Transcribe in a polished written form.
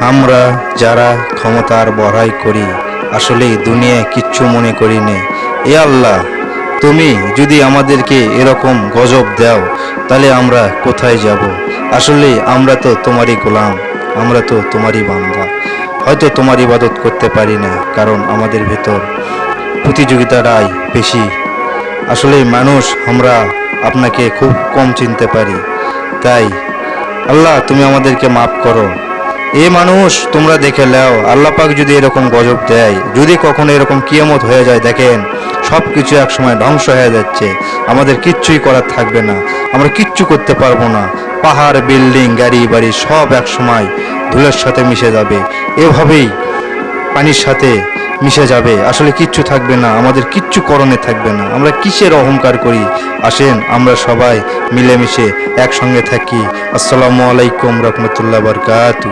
আমরা যারা ক্ষমতার বড়াই করি আসলে দুনিয়ায় কিচ্ছু মনে করি নে। এ আল্লাহ, তুমি যদি আমাদেরকে এরকম গজব দাও তাহলে আমরা কোথায় যাব? আসলে আমরা তো তোমারই গোলাম, আমরা তো তোমারই বান্দা। হয়তো তোমার ইবাদত করতে পারি না, কারণ আমাদের ভেতর প্রতিযোগিতাটাই বেশি। আসলে মানুষ আমরা আপনাকে খুব কম চিনতে পারি। তাই আল্লাহ, তুমি আমাদেরকে মাফ করো। এ মানুষ তোমরা দেখে নাও, আল্লাহ পাক যদি এরকম গজব দেয়, যদি কখনো এরকম কিয়ামত হয়ে যায়, দেখেন সব কিছু একসময় ধ্বংস হয়ে যাচ্ছে, আমাদের কিচ্ছুই করার থাকবে না, আমরা কিচ্ছু করতে পারবো না। পাহাড়, বিল্ডিং, গাড়ি বাড়ি সব একসময় ধুলোর সাথে মিশে যাবে, এভাবেই পানির সাথে মিশে যাবে। আসলে কিচ্ছু থাকবে না, আমাদের কিচ্ছু করণে থাকবে না। আমরা কিসের অহংকার করি? আসেন আমরা সবাই মিলেমিশে একসঙ্গে থাকি। আসসালামু আলাইকুম রহমতুল্লাহ বারকাতু।